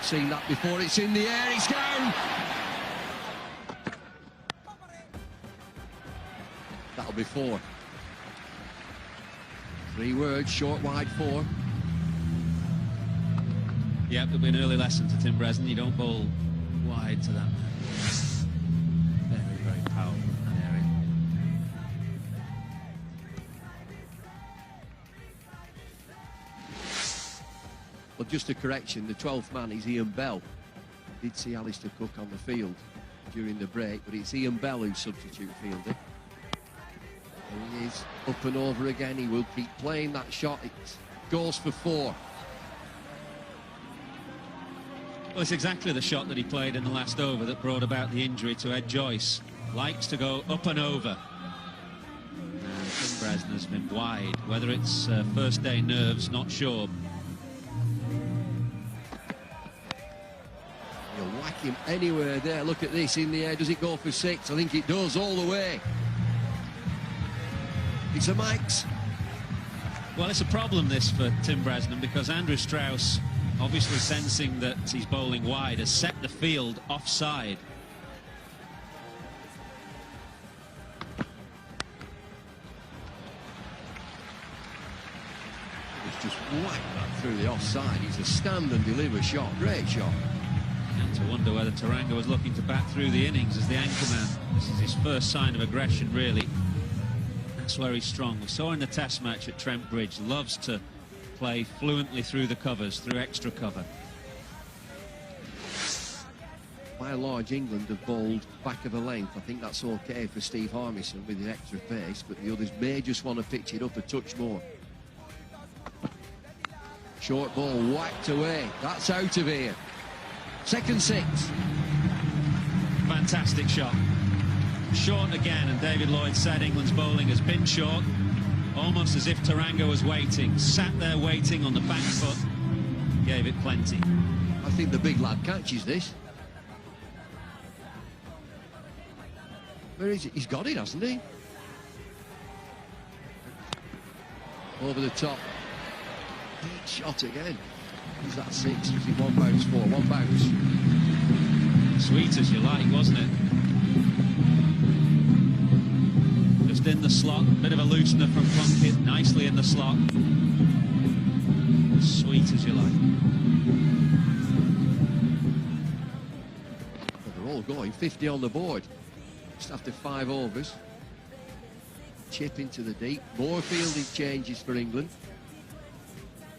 seen that before. It's in the air, it's down. That'll be 4. 3 words, short, wide, 4. Yeah, it'll be an early lesson to Tim Bresnan. You don't bowl wide to that man. Very, very powerful in that area. Well, just a correction, the 12th man is Ian Bell. I did see Alistair Cook on the field during the break, but it's Ian Bell who's substitute fielder. There he is, up and over again. He will keep playing that shot. It goes for 4. Well, it's exactly the shot that he played in the last over that brought about the injury to Ed Joyce. Likes to go up and over. And Tim Bresnan has been wide. Whether it's first day nerves, not sure. You'll whack him anywhere there. Look at this in the air. Does it go for 6? I think it does all the way. It's a Mike's. Well, it's a problem, this, for Tim Bresnan, because Andrew Strauss, obviously sensing that he's bowling wide, has set the field offside. He's just whacked that through the offside. He's a stand and deliver shot. Great shot. And to wonder whether Taranga was looking to bat through the innings as the anchorman. This is his first sign of aggression, really. That's where he's strong. We saw in the test match at Trent Bridge, loves to play fluently through the covers, through extra cover. By and large, England have bowled back of a length. I think that's okay for Steve Harmison with his extra pace, but the others may just want to pitch it up a touch more. Short ball whacked away. That's out of here. Second 6. Fantastic shot. Short again, and David Lloyd said England's bowling has been short. Almost as if Taranga was waiting, sat there waiting on the back foot, gave it plenty. I think the big lad catches this. Where is it? He's got it, hasn't he? Over the top. Great shot again. Is that 6? Was it 1 bounce, 4? 1 bounce. Sweet as you like, wasn't it? Just in the slot, bit of a loosener from Plunkett, nicely in the slot. Sweet as you like. Well, they're all going 50 on the board. Just after 5 overs. Chip into the deep. More fielding changes for England.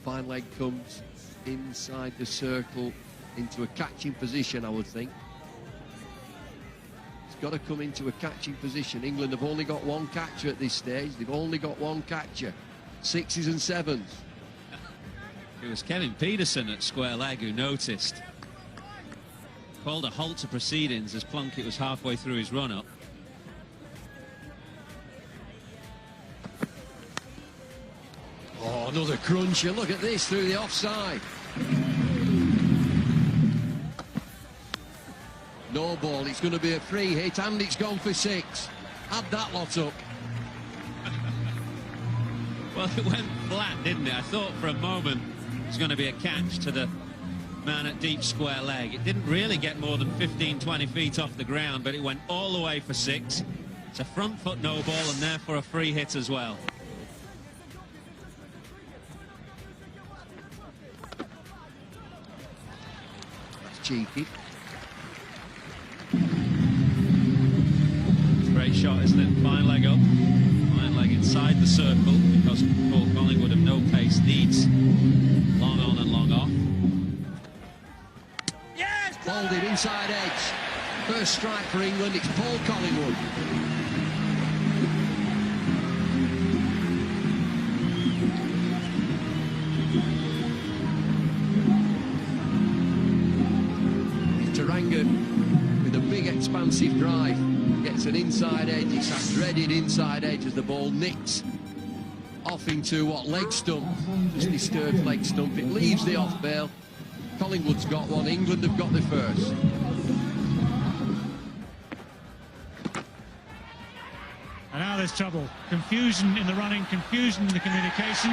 Fine leg comes inside the circle into a catching position, I would think. Got to come into a catching position. England have only got 1 catcher at this stage. They've only got 1 catcher. 6s and 7s. It was Kevin Peterson at square leg who noticed. Called a halt to proceedings as Plunkett was halfway through his run-up. Oh, another cruncher. Look at this through the offside. No ball, it's going to be a free hit, and it's gone for 6. Add that lot up. Well, it went flat, didn't it? I thought for a moment it was going to be a catch to the man at deep square leg. It didn't really get more than 15-20 feet off the ground, but it went all the way for 6. It's a front foot no ball and therefore a free hit as well. That's cheeky. Great shot, isn't it? Fine leg up, fine leg inside the circle, because Paul Collingwood of no pace needs long on and long off. Yes! Bowled it inside edge. First strike for England, it's Paul Collingwood. Taranga with a big expansive drive. Gets an inside edge. It's that dreaded inside edge as the ball nicks off into what, leg stump, just disturbed leg stump. It leaves the off bail. Collingwood's got 1. England have got the first. And now there's trouble. Confusion in the running, confusion in the communication.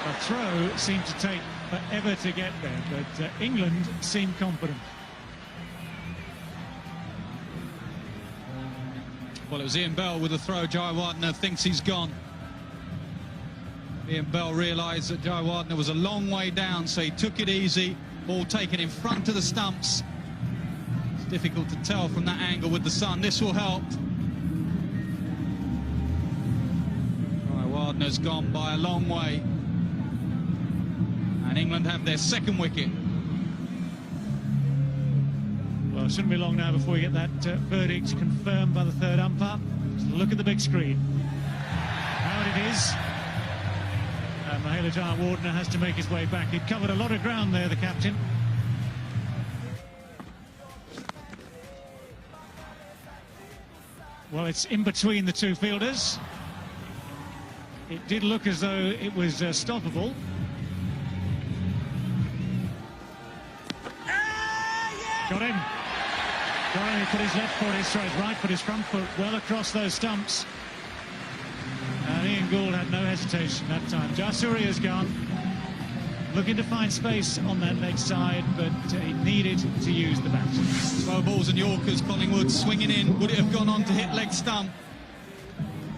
A throw seemed to take forever to get there, but England seem confident. Well, it was Ian Bell with the throw. Jayawardene thinks he's gone. Ian Bell realised that Jayawardene was a long way down, so he took it easy. Ball taken in front of the stumps. It's difficult to tell from that angle with the sun. This will help. Jayawardne's gone by a long way. And England have their second wicket. Well, it shouldn't be long now before we get that verdict confirmed by the third umpire. Just look at the big screen. How it is. And Mahela Jayawardene has to make his way back. He'd covered a lot of ground there, the captain. Well, it's in between the two fielders. It did look as though it was stoppable. Got him. Got him. He put his left foot, his right foot, his front foot well across those stumps. And Ian Gould had no hesitation that time. Jayasuriya's gone. Looking to find space on that leg side, but he needed to use the bat. Slow balls and Yorkers, Collingwood swinging in. Would it have gone on to hit leg stump?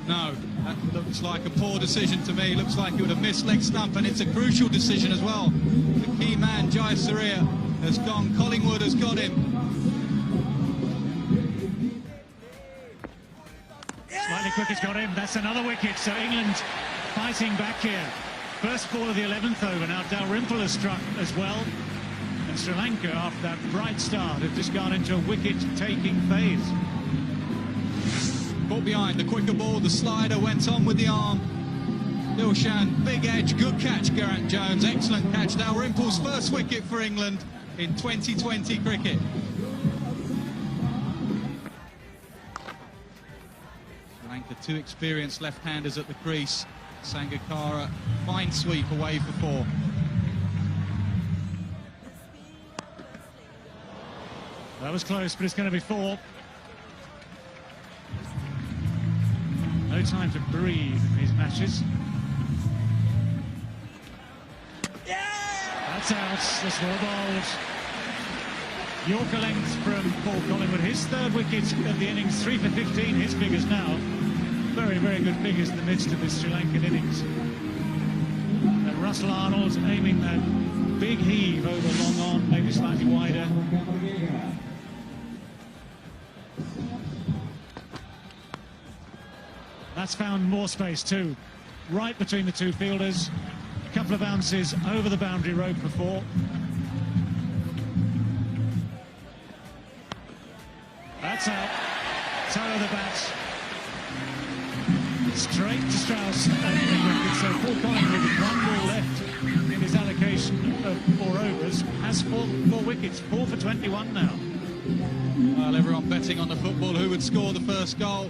No, that looks like a poor decision to me. Looks like it would have missed leg stump, and it's a crucial decision as well. The key man, Jayasuriya, has gone. Collingwood has got him. Slightly quick has got him. That's another wicket. So England fighting back here. First ball of the 11th over. Now Dalrymple has struck as well. And Sri Lanka, after that bright start, have just gone into a wicket-taking phase. Caught behind, the quicker ball, the slider went on with the arm. Dilshan, big edge, good catch, Geraint Jones, excellent catch. Dalrymple's first wicket for England in 2020 cricket. Sri Lanka, two experienced left-handers at the crease. Sangakkara, fine sweep away for four. That was close, but it's going to be four. No time to breathe in these matches. That's out. That's well bowled. Yorker length from Paul Collingwood. His third wicket of the innings, 3 for 15. His figures now. Very, very good figures in the midst of this Sri Lankan innings. And Russell Arnold aiming that big heave over long on, maybe slightly wider. That's found more space too, right between the two fielders. A couple of bounces over the boundary rope before. That's out. Toe of the bat. Straight to Strauss. So Paul Collingwood with one ball left in his allocation of 4 overs has four wickets. 4 for 21 now. Well, everyone betting on the football. Who would score the first goal?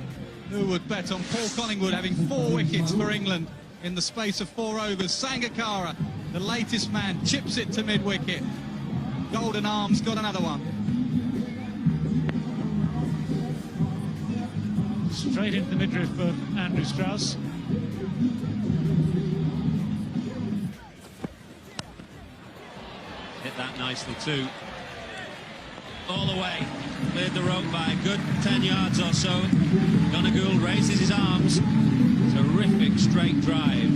Who would bet on Paul Collingwood having 4 wickets for England in the space of 4 overs? Sangakkara, the latest man, chips it to mid-wicket. Golden Arms got another one. Straight into the midriff for Andrew Strauss. Hit that nicely too. All the way. Cleared the rope by a good 10 yards or so. Gould raises his arms. Terrific straight drive.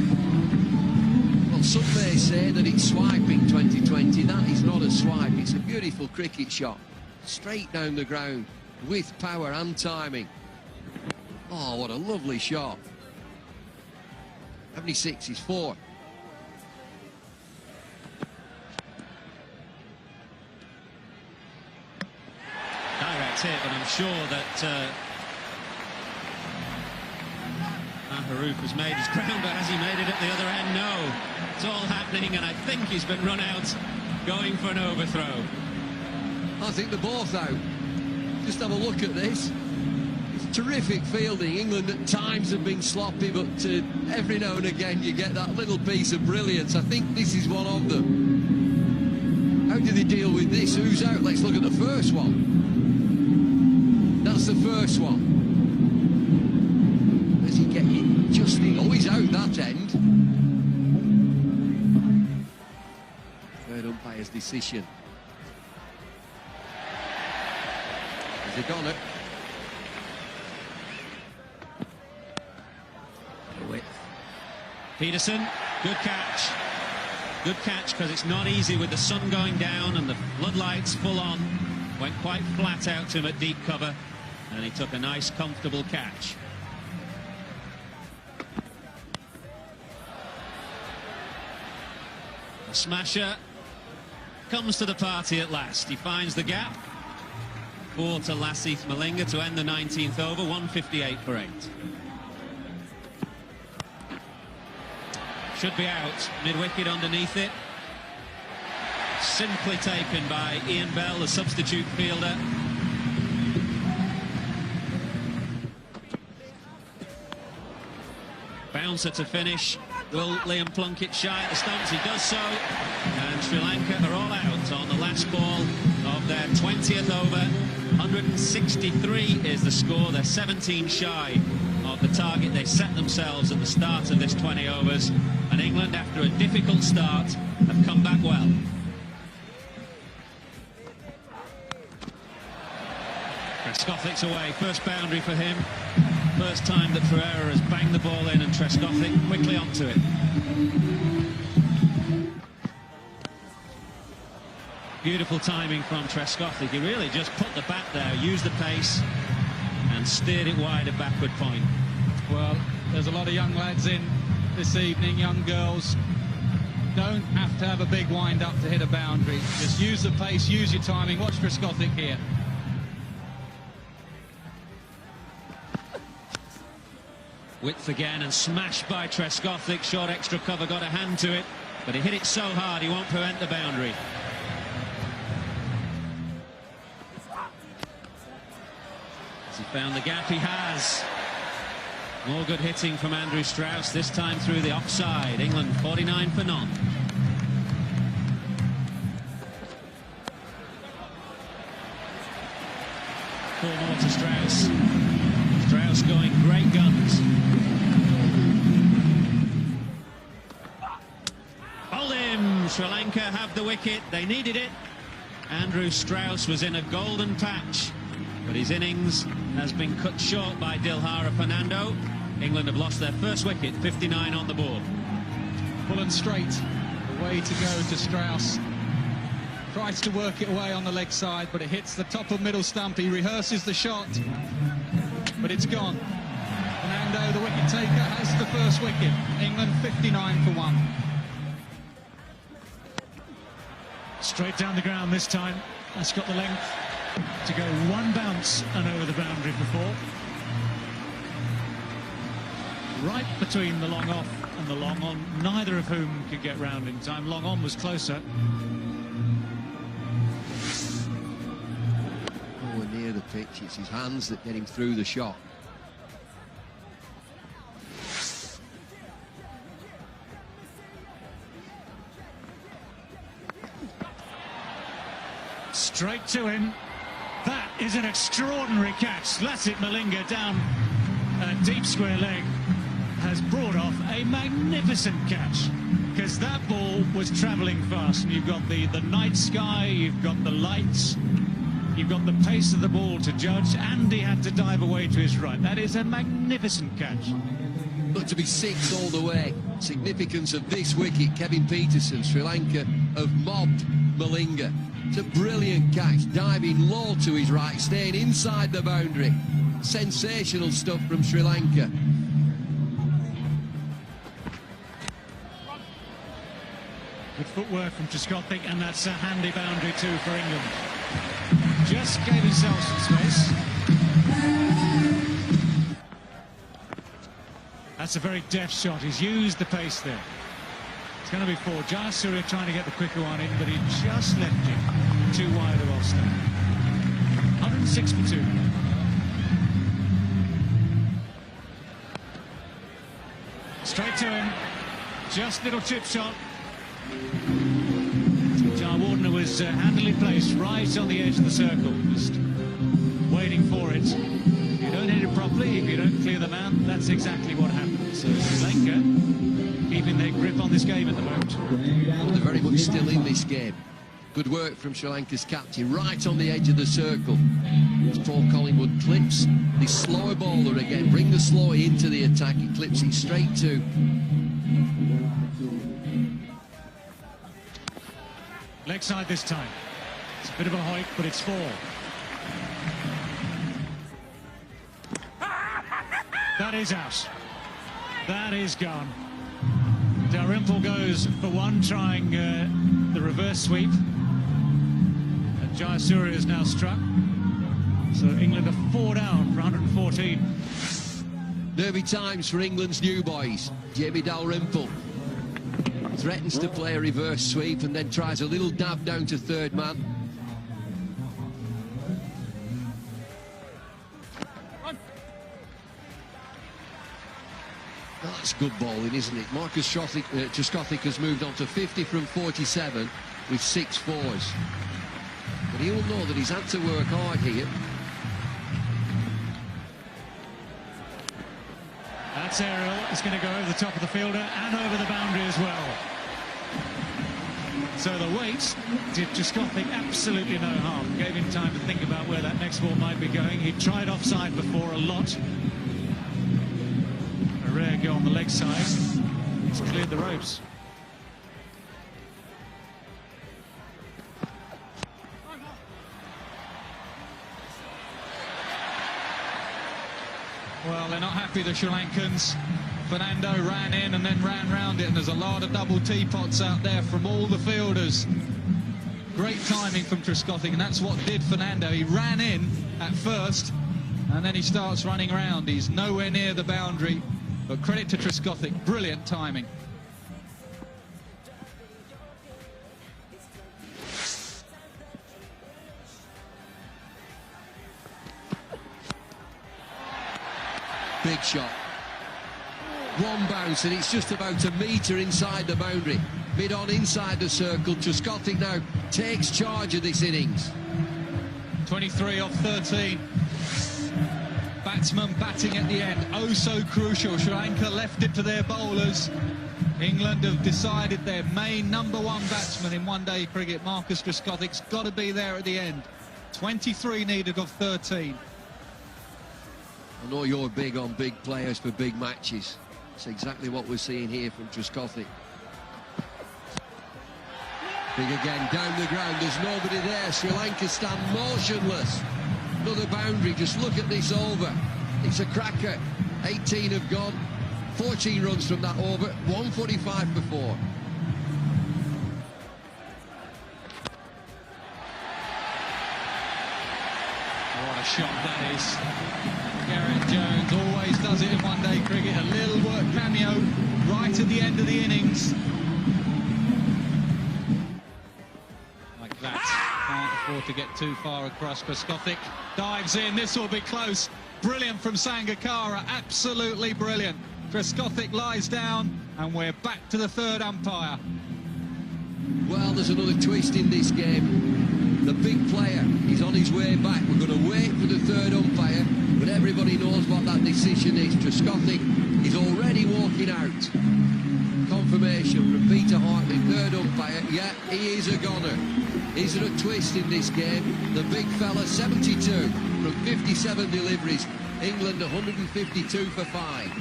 Well, some may say that it's swiping 2020. That is not a swipe. It's a beautiful cricket shot. Straight down the ground with power and timing. Oh, what a lovely shot. How many sixes? 4. Direct hit, but I'm sure that Maharouf has made his crown, but has he made it at the other end? No. It's all happening, and I think he's been run out going for an overthrow. I think they're both out. Just have a look at this. It's terrific fielding. England at times have been sloppy, but every now and again you get that little piece of brilliance. I think this is one of them. How do they deal with this? Who's out? Let's look at the first one. That's the first one. Does he get it just in? Oh, he's out that end. umpire's decision. Is it Donner? Width. Peterson, good catch. Good catch, because it's not easy with the sun going down and the floodlights full on. Went quite flat out to him at deep cover, and he took a nice, comfortable catch. The smasher comes to the party at last. He finds the gap. 4 to Lasith Malinga to end the 19th over, 158 for 8. Should be out, mid-wicket underneath it. Simply taken by Ian Bell, the substitute fielder. Bouncer to finish. Will Liam Plunkett shy at the stumps? He does so. And Sri Lanka are all out on the last ball of their 20th over. 163 is the score. They're 17 shy of the target they set themselves at the start of this 20 overs. And England, after a difficult start, have come back well. Trescothick's away, first boundary for him. First time that Ferreira has banged the ball in, and Trescothick quickly onto it. Beautiful timing from Trescothick. He really just put the bat there, used the pace, and steered it wide at backward point. Well, there's a lot of young lads in this evening, young girls. Don't have to have a big wind-up to hit a boundary. Just use the pace, use your timing. Watch Trescothick here. Width again, and smashed by Trescothick. Short extra cover, got a hand to it, but he hit it so hard he won't prevent the boundary. Has he found the gap? He has. More good hitting from Andrew Strauss, this time through the offside. England 49 for none. Four more to Strauss. Strauss going great guns. Bowled him. Sri Lanka have the wicket. They needed it. Andrew Strauss was in a golden patch, but his innings has been cut short by Dilhara Fernando. England have lost their first wicket, 59 on the board. Full and straight, the way to go to Strauss. Tries to work it away on the leg side, but it hits the top of middle stump. He rehearses the shot, but it's gone. Fernando, the wicket taker, has the first wicket. England 59 for 1. Straight down the ground this time. That's got the length to go one bounce and over the boundary before. Right between the long off and the long on, neither of whom could get round in time. Long on was closer. Nowhere near the pitch, it's his hands that get him through the shot. Straight to him. That is an extraordinary catch. Lasith Malinga down a deep square leg has brought off a magnificent catch, because that ball was travelling fast, and you've got the night sky, you've got the lights, you've got the pace of the ball to judge, and he had to dive away to his right. That is a magnificent catch. But to be 6 all the way, significance of this wicket, Kevin Peterson, Sri Lanka have mobbed Malinga. It's a brilliant catch, diving low to his right, staying inside the boundary. Sensational stuff from Sri Lanka. Good footwork from Trescothick, and that's a handy boundary too for England. Just gave himself some space. That's a very deft shot. He's used the pace there. It's going to be 4. Jayasuriya trying to get the quicker one in, but he just left it too wide of off stump. 106 for 2. Straight to him. Just little chip shot. Jayawardene was handily placed right on the edge of the circle, just waiting for it. If you don't hit it properly, if you don't clear the man, that's exactly what happens. So Sri Lanka keeping their grip on this game at the moment. They're very much still in this game. Good work from Sri Lanka's captain, right on the edge of the circle. As Paul Collingwood clips the slower bowler again, bring the slower into the attack, he clips it straight to. Leg side this time. It's a bit of a hike, but it's 4. That is out. That is gone. Dalrymple goes for 1, trying the reverse sweep. And Jayasuriya is now struck. So England are 4 down for 114. Nervy times for England's new boys. Jamie Dalrymple threatens to play a reverse sweep and then tries a little dab down to third man. Oh, that's good bowling, isn't it? Marcus Trescothick has moved on to 50 from 47 with 6 fours. But he'll know that he's had to work hard here. That's aerial. It's going to go over the top of the fielder and over the boundary as well. So the weight did Trescothick absolutely no harm. Gave him time to think about where that next ball might be going. He tried offside before a lot. A rare go on the leg side. He's cleared the ropes. Well, they're not happy, the Sri Lankans. Fernando ran in and then ran round it, and there's a lot of double teapots out there from all the fielders. Great timing from Trescothick, and that's what did Fernando. He ran in at first, and then he starts running round. He's nowhere near the boundary, but credit to Trescothick, brilliant timing. Big shot. 1 bounce, and it's just about a metre inside the boundary. Mid-on inside the circle. Trescothick now takes charge of this innings. 23 off 13. Batsman batting at the end. Oh, so crucial. Sri Lanka left it to their bowlers. England have decided their main #1 batsman in one-day cricket, Marcus Trescothick's got to be there at the end. 23 needed of 13. I know you're big on big players for big matches. That's exactly what we're seeing here from Trescothick. Big again, down the ground, there's nobody there. Sri Lanka stand motionless. Another boundary, just look at this over. It's a cracker. 18 have gone, 14 runs from that over, 145 for 4. What a shot that is. Gareth Jones always does it in one-day cricket. A little work cameo right at the end of the innings. Like that. Can't afford to get too far across. Trescothick dives in. This will be close. Brilliant from Sangakkara. Absolutely brilliant. Trescothick lies down, and we're back to the third umpire. Well, there's another twist in this game. The big player is on his way back. We're going to wait for the third umpire, but everybody knows what that decision is. Trescothick is already walking out. Confirmation from Peter Hartley, third umpire. Yeah, he is a goner. Is there a twist in this game? The big fella, 72 from 57 deliveries. England 152 for 5.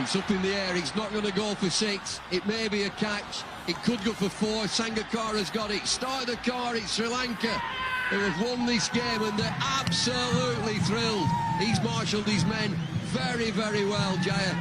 It's up in the air, it's not going to go for 6. It may be a catch, it could go for 4. Sangakkara's got it. Start the car, it's Sri Lanka who have won this game, and they're absolutely thrilled. He's marshalled his men very, very well, Jaya.